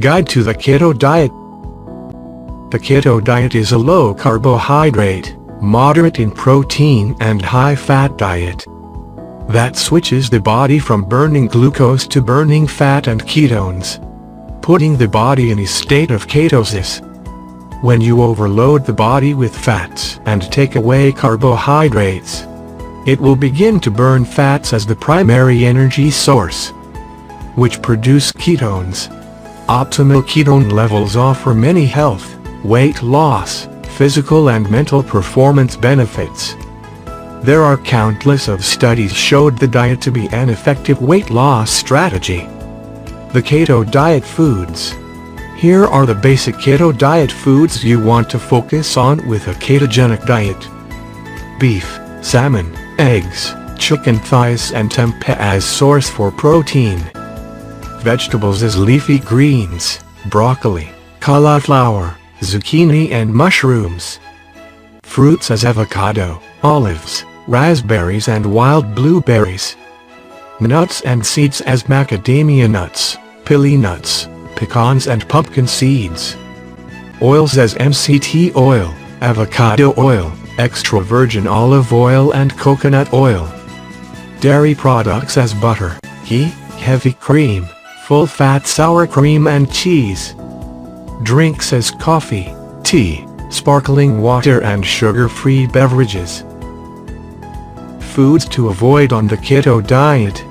Guide to the Keto Diet. The Keto diet is a low-carbohydrate, moderate in protein and high-fat diet that switches the body from burning glucose to burning fat and ketones, putting the body in a state of ketosis. When you overload the body with fats and take away carbohydrates, it will begin to burn fats as the primary energy source, which produce ketones. Optimal ketone levels offer many health, weight loss, physical and mental performance benefits. There are countless of studies showed the diet to be an effective weight loss strategy. The Keto Diet Foods. Here are the basic Keto Diet foods you want to focus on with a ketogenic diet. Beef, salmon, eggs, chicken thighs and tempeh as source for protein. Vegetables as leafy greens, broccoli, cauliflower, zucchini and mushrooms. Fruits as avocado, olives, raspberries and wild blueberries. Nuts and seeds as macadamia nuts, pili nuts, pecans and pumpkin seeds. Oils as MCT oil, avocado oil, extra virgin olive oil and coconut oil. Dairy products as butter, ghee, heavy cream, full-fat sour cream and cheese. Drinks as coffee, tea, sparkling water and sugar-free beverages. Foods to avoid on the keto diet.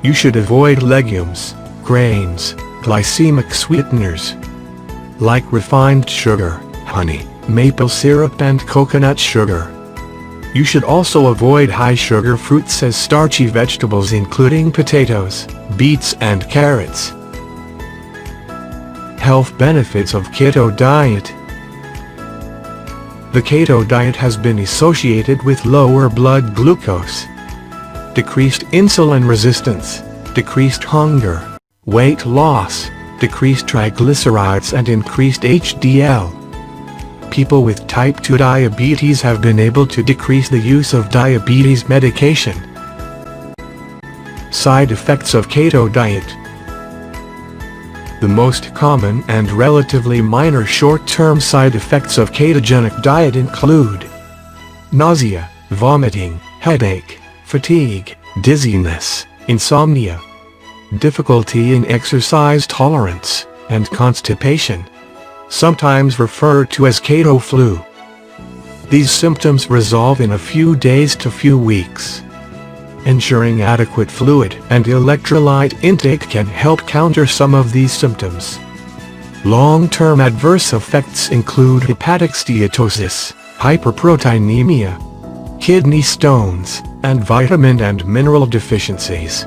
You should avoid legumes, grains, glycemic sweeteners like refined sugar, honey, maple syrup and coconut sugar. You should also avoid high-sugar fruits as starchy vegetables including potatoes, beets and carrots. Health benefits of keto diet. The keto diet has been associated with lower blood glucose, decreased insulin resistance, decreased hunger, weight loss, decreased triglycerides and increased HDL. People with type 2 diabetes have been able to decrease the use of diabetes medication. Side effects of keto diet. The most common and relatively minor short-term side effects of ketogenic diet include nausea, vomiting, headache, fatigue, dizziness, insomnia, difficulty in exercise tolerance, and constipation, sometimes referred to as keto flu. These symptoms resolve in a few days to few weeks. Ensuring adequate fluid and electrolyte intake can help counter some of these symptoms. Long-term adverse effects include hepatic steatosis, hyperproteinemia, kidney stones, and vitamin and mineral deficiencies.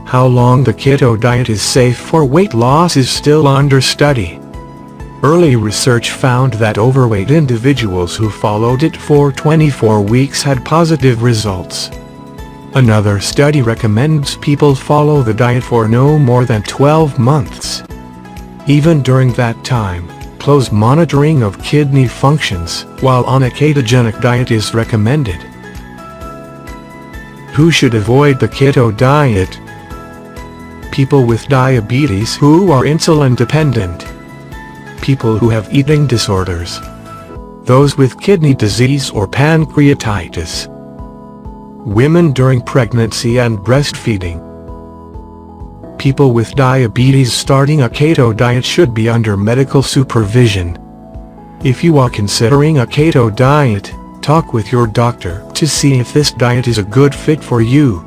How long the keto diet is safe for weight loss is still under study. Early research found that overweight individuals who followed it for 24 weeks had positive results. Another study recommends people follow the diet for no more than 12 months. Even during that time, close monitoring of kidney functions while on a ketogenic diet is recommended. Who should avoid the keto diet? People with diabetes who are insulin dependent. People who have eating disorders. Those with kidney disease or pancreatitis. Women during pregnancy and breastfeeding. People with diabetes starting a keto diet should be under medical supervision. If you are considering a keto diet, talk with your doctor to see if this diet is a good fit for you.